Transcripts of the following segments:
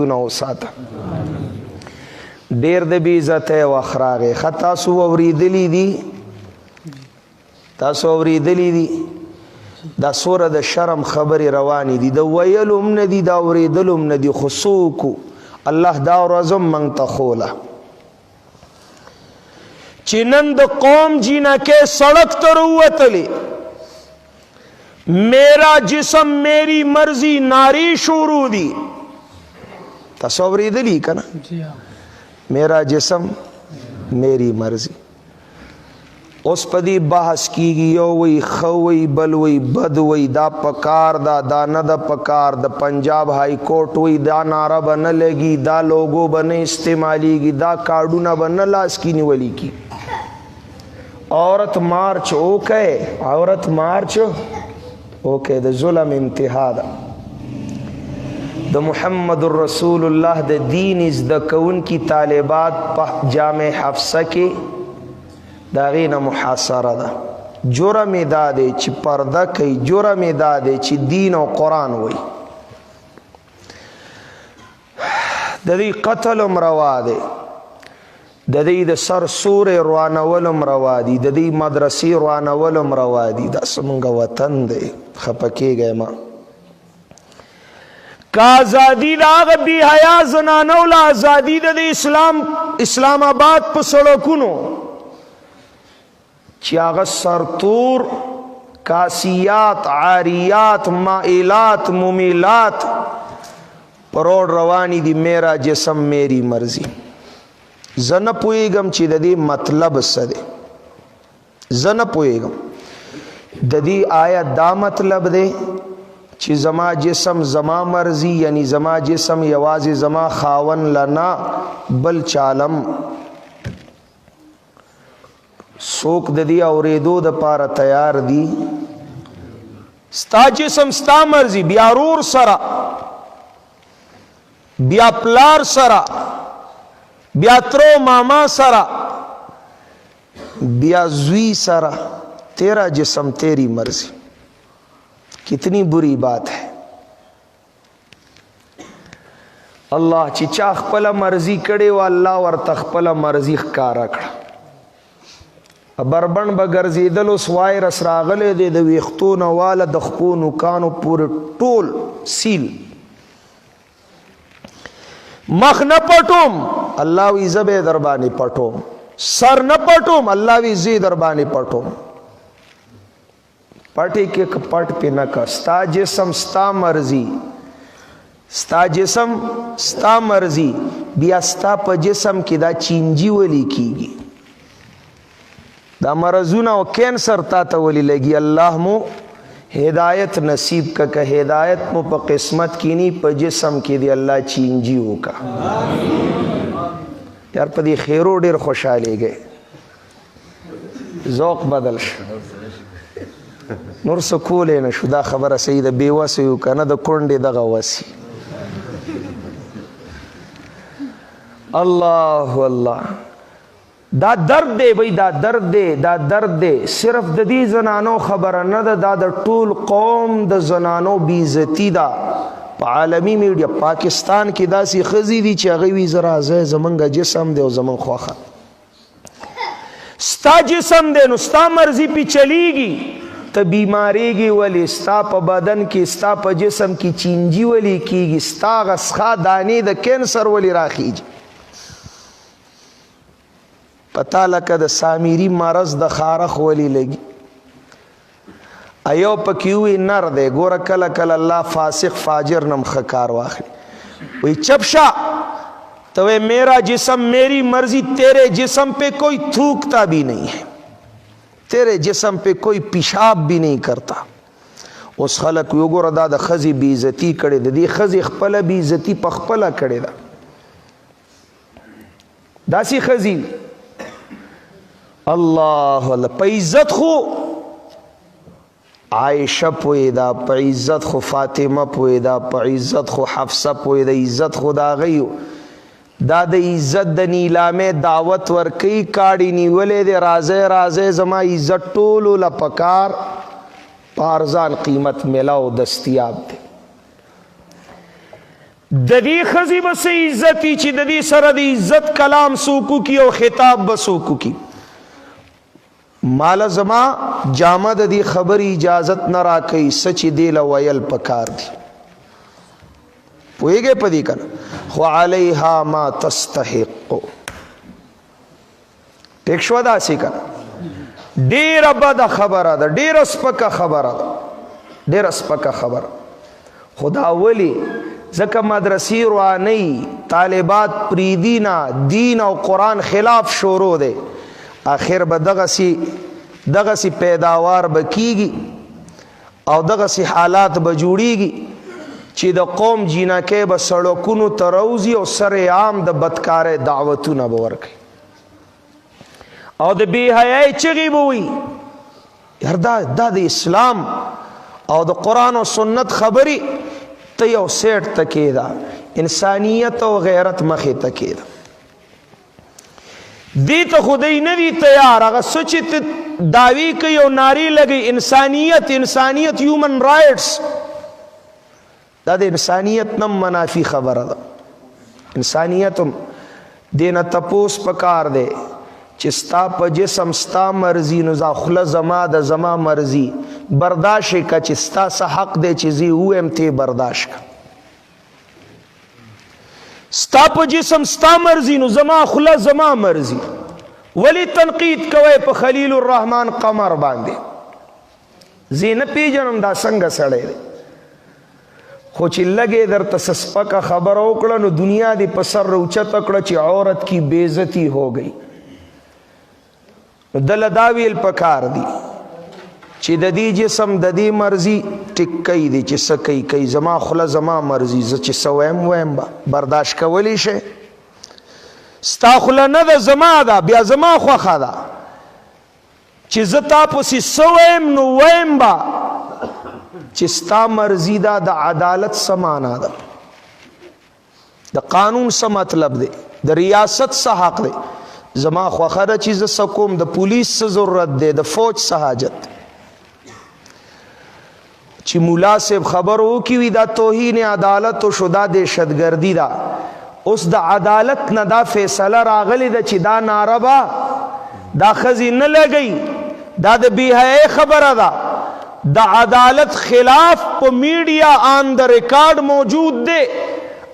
نو ساته ډیر د بی عزت او اخراغه خطا سو اوریدلی دي تاسو اوریدلی دي دا سوره د شرم خبر رواني دي د ویلم ندي دا اوریدلم ندي خصوکو الله دا ورځم من تخوله چنن د قوم جینا کے سڑک تر وتلی میرا جسم میری مرضی ناری شروع دی تصور دلی کنا میرا جسم میری مرضی اس پدی بحث کی گی یو وی خوی بل وی بد وی دا پکار دا ند پکار دا پنجاب ہائی کورٹ وی دا نعرہ بن لگی دا لوگو بن استعمالی گی دا کارڈونا بن لاس کی نیولی کی عورت مارچ اوکے عورت مارچ اوکے دا ظلم انتہا دا دا محمد الرسول اللہ دا دین از دا کون کی طالبات پہ جامع حفصہ کے دا غین محاصرہ دا جرم دا دے چی پردہ کئی جرم دا دے چی دین و قرآن وی دا دی قتلم روا دے دا دی دا سر سور روانولم روا دی دا دی مدرسی روانولم روا دی دا سمنگا وطن دے خپکے گئے ماں کا آزادی دا آغا بی حیا زنانولا آزادی دا دی اسلام آباد پا سڑکونو چی آغا سرطور کاسیات عاریات مائلات ممیلات پروڑ روانی دی میرا جسم میری مرضی زن پوئیگم چی دا دی مطلب سدے زن پوئیگم دا دی آیا دا مطلب دے چی زما جسم زما مرضی یعنی زما جسم یوازی زما خاون لنا بل چالم سوک دا دی اوریدو دا پارا تیار دی ستا جسم ستا مرضی بیا رور سرا بیا پلار سرا بیا ترو ماما سرا بیا زوی سرا تیرا جسم تیری مرضی کتنی بری بات ہے اللہ چی چا خپلا مرضی کڑے و اللہ ورطا خپلا مرضی خکارا کڑا بربن بگرزی دلو سوائی رس راغلے دے دو ویختون والا دخپونو کانو پور ٹول سیل مخ نہ پٹوم اللہ وی زبے دربانی پٹوم سر نہ پٹوم اللہ وی زی دربانی پٹوم پٹی کے پٹ پہ نہ کر ستا جسم ستا مرضی ستا جسم ستا مرضی بیا ستا پا جسم کی دا چینجی ولی کی گی دا مرضونا و کینسر تا تا ولی لگی اللہ مو ہدایت نصیب کا ہدایت مو پا قسمت کی نی پا جسم کی دی اللہ چینجی ہو کا یار پا دی خیرو دیر خوشحالے گئے ذوق بدل شو نور سکولے نشو دا خبر سید بیواسیو کا نا دا کنڈی دا غواسی اللہ اللہ دا درد دے بھئی دا درد دے دا درد دے صرف دا دی زنانو خبر نا دا دا طول قوم دا زنانو بیزتی دا پا عالمی میڈیا پاکستان کی دا سی خزی دی چی اغیوی زرازے زمنگا جسم دے و زمن خواخا ستا جسم دے نو ستا مرضی پی چلی گی تا بیماری گی ولی ستا پا بدن کی ستا پا جسم کی چینجی ولی کی گی ستا غسخا دانی دا کینسر ولی راخی جی پتا لکا دا سامیری مرض دا خارخ ولی لگی ایو پا کیوی نر دے گورا کل کل اللہ فاسق فاجر نم خکار واخلی وی چپشا تو میرا جسم میری مرضی تیرے جسم پہ کوئی تھوکتا بھی نہیں ہے تیرے جسم پہ کوئی پیشاب بھی نہیں کرتا اس خلق یو گورا دا خزی بی عزتی کڑے دا دی خزی خپلا بی عزتی پا خپلا کڑے دا سی خزی اللہ اللہ پا عزت خو عائشہ پوئی دا پا عزت خو فاطمہ پوئی دا پا عزت خو حفصہ پوئی دا عزت خو دا غیو دا دا عزت دا نیلامے دعوت ورکی کاڑی نیولے دے رازے رازے زما عزت ٹولو لپکار پارزان قیمت ملاو دستیاب دے د دې ښځې به څه عزت وي چې د دې سره د عزت کلام څوک وکړي او خطاب به څوک وکړي. ماله زما جامه د دې خبرې اجازت نه راکوي څه چې دې له ویل پکار دي. پوهېږئ په دې که نه؟ خو علیها ما تستحق. ټیک شوه داسې که نه؟ ډېره بده خبره ده، ډېره سپکه خبره ده، ډېره سپکه خبره. خو دا ولې؟ ځکه مدرسې روانۍ طالبات پریدي نه، دین او قرآن خلاف شروع دی. آخر به دغسې پیداوار به کیږي او دغسې حالات به جوړیږي چې د قوم جینکۍ به سړکونو ته راوځي او سر عام د بدکارۍ دعوتونه به ورکوي او د بې حیایۍ چغې به وي. یار دا د اسلام او د قرآن او سنت خبرې ته یو سیټ ته کېده، انسانیت او غیرت مخې ته کېده. دې ته خو دی نه دي تیار. هغه څه چې ته دعوی کوي او نارې لګوي انسانیت هیومن رائټس، دا د انسانیت نه منافي خبره ده. انسانیت هم دې نه تپوس پکار دی چې ستا په جسم ستا مرضي نو دا خوله زما د زما مرضي برداشت که چې ستا څه حق دی چې زه ووایم ته برداشت که. ستا په جسم ستا مرضي نو زما خوله زما مرضي. ولی تنقید کوئ په خلیل الرحمن قمر باندې؟ زه نه پیژنم دا څنګه سړی دی، خو چې لګې درته څه سپکه خبره وکړه نو دنیا دې په سر راوچته کړه چې عورت کی بېزتی ہو گئی. نو دله دا ویل پکار دی چې د دې جسم د دې مرضي ټیکۍ دی چې څه کوي زما خوله زما مرضي، زه چې څه ویم به برداشت کولی شئ؟ ستا خوله نه ده زما ده، بیا زما خوښه ده چې زه تا پسې څه ویم نو ویم به چې ستا مرضي ده. د عدالت څه معنا ده، د قانون څه مطلب دی، د ریاست څه حق دی. زما خوښه ده چې زه څه کوم، د پولیس څه ضرورت دی، د فوج څه حاجت دی. چې مولا صاحب خبر وکړي وي دا توهین عدالت شو، دا دهشتګردي ده. اوس د عدالت نه دا فیصله راغلی ده چې دا ناره به دا ښځې نه لګوي، دا د بې حیایۍ خبره ده. د عدالت خلاف په میډیا آن د ریکارډ موجود دی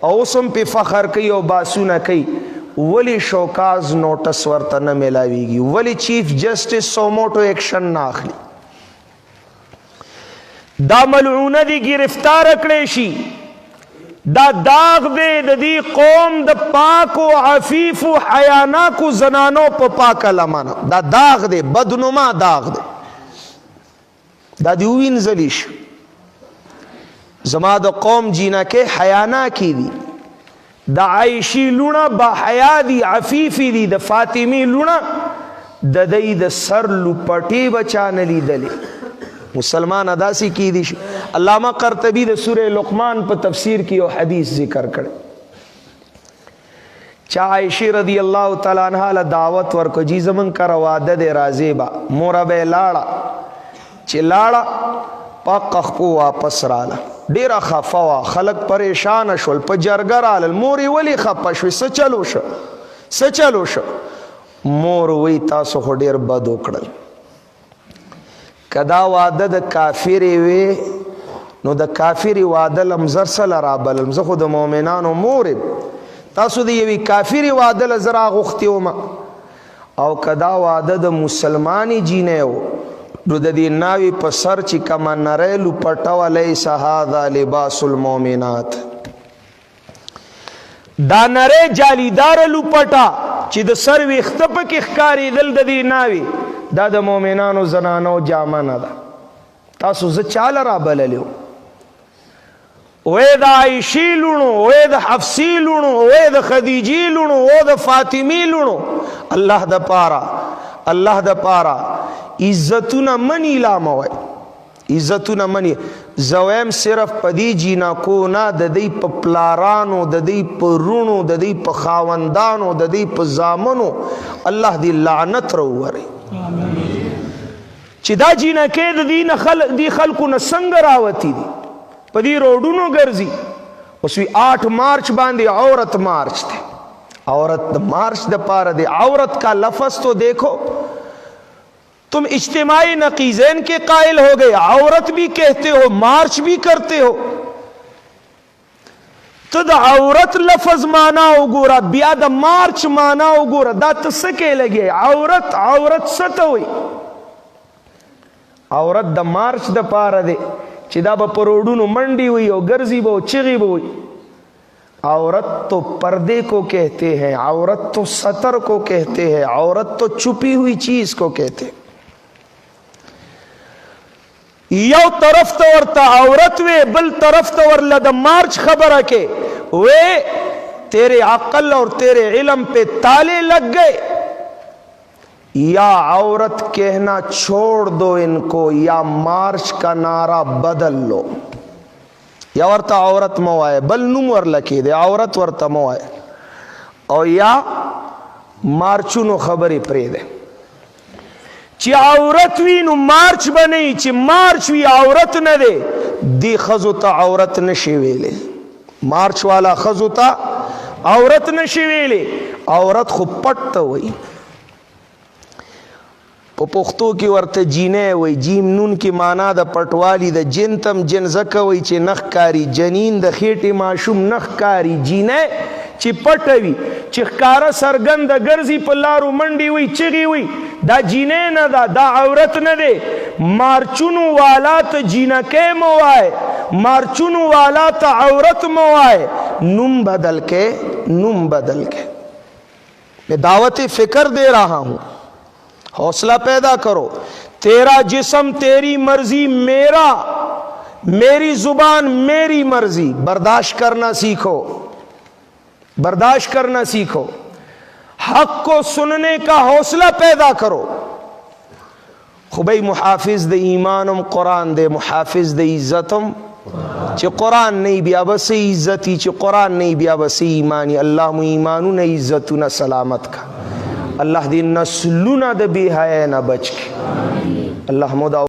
او اوس هم پې فخر کوي او باسونه کوي. ولی شوکاز نوټس ورته نه میلاویږي؟ ولی چیف جسټس سوموټو ایکشن نه اخلي؟ دا ملعونه دی گرفتار کړی شي. دا داغ دی د دې قوم د پاکو عفیفو حیاناکو زنانو په پاکه لمنه. دا داغ دی، بدنما داغ دی. دا دی ووینځلی شي. زما د قوم جینکۍ حیاناکې دي، د عایشی لونه با حیا دي، عفیفی دي. د فاطمی لونه د دې د سر لوپټې بچا نه لیدلې. مسلمان اداسي کی دي. علامہ قرطبی د سورہ لقمان په تفسیر کې یو حدیث ذکر کړ. چا عائشہ رضی اللہ تعالی عنہا له دعوت ورکو، جی زمن کر واده دے راځي با مور به لاړه. چې لاړه پاک خپو واپس رااله، ډیره خفه وا، خلک پریشان شول، په جرګه رالل. مور یې ولې خفه شوې؟ څه چلو شو؟ مور وی تاسو خو ډیر بد وکړل. کدا واده د کافرې وي نو د کافرې واده لمزر سره رابلم، زه خو د مؤمنانو مور یم، تاسو د یوې کافرې واده له زه راغوښتې ومه. او کدا واده د مسلمانې جینۍ و نو د دې ناوې په سر چې کومه نری لوپټه وه، لیس هذا لباس المؤمنات. دا نری جالیداره لوپټه چې د سر ویښته پکې ښکارېدل د دې ناوې، دا د مؤمنانو زنانو جامه نه ده. تاسو زه چاله رابللی وم؟ وی د عایشې لونو، وی د حفصې لونو، وی د خدیجې لونو، وی د فاطمې لونو. الله د پاره عزتونه منی لاموي، عزتونه منی. زویم صرف پدی جینکو نه، د دې په پلارانو، د دې په رونو، د دې په خاوندانو، د دې په زامنو الله دې لعنت راووري. چې دا جینکۍ د دې خلکو نه څنګه راوتی دي، په دې روډونو ګرځي، اس وی 8 مارچ باندے عورت مارچ تھے. عورت مارچ دا پارا دے. عورت کا لفظ تو دیکھو, تم اجتماعی نقیزین کے قائل ہو گئے, عورت بھی کہتے ہو مارچ بھی کرتے ہو. تو دا عورت لفظ مانا اگورا بیا دا مارچ مانا اگورا دا تسکے لگے. عورت ستوئی عورت دا مارچ دا پارا دے چی دا با پروڑونو منڈی ہوئی او گرزی با چغی با ہوئی. عورت تو پردے کو کہتے ہیں, عورت تو ستر کو کہتے ہیں, عورت تو چھپی ہوئی چیز کو کہتے ہیں. یو طرف تو ورطا عورت وے, بل طرف تو ورلہ دا مارچ خبر کے وے تیرے عقل اور تیرے علم پہ تالے لگ گئے. یا عورت کہنا چھوڑ دو ان کو, یا مارچ کا نعرہ بدل لو. یا ورطا عورت موائے بل نم ورلکی دے, عورت ورطا موائے, او یا مارچونو خبری پری دے. چی عورت وی نو مارچ بنی, چی مارچ وی عورت نہ دے, دی خزوتا عورت نشی ویلے. مارچ والا خزوتا عورت نشی ویلے. عورت خود پٹ ہوئی پو پختو کی ورت جینے وی, جیم نون کی مانا دا پٹوالی دا جنتم جن زکا وی چی نخ کاری, جنین دا خیٹی معشوم نخ کاری, جینے چی پٹوی چی خکارا سرگند گرزی پلارو منڈی وی چگی وی, دا جینے نا دا عورت نا دے. مارچونو والا تا جینکے موائے, مارچونو والا تا عورت موائے. نم بدل کے میں دعوت فکر دے رہا ہوں, حوصلہ پیدا کرو. تیرا جسم تیری مرضی, میری زبان میری مرضی. برداشت کرنا سیکھو, برداشت کرنا سیکھو. حق کو سننے کا حوصلہ پیدا کرو. خبئی محافظ دے ایمانم قرآن دے, محافظ دے عزتم چی قرآن نہیں بیا بس عزتی, چی قرآن نہیں بیا بس ایمانی. اللہ مو ایمانو نا عزتو نا سلامت کا, اللہ دی نسلو نا دے بی حیاء نا بچ کے. اللہ مدعو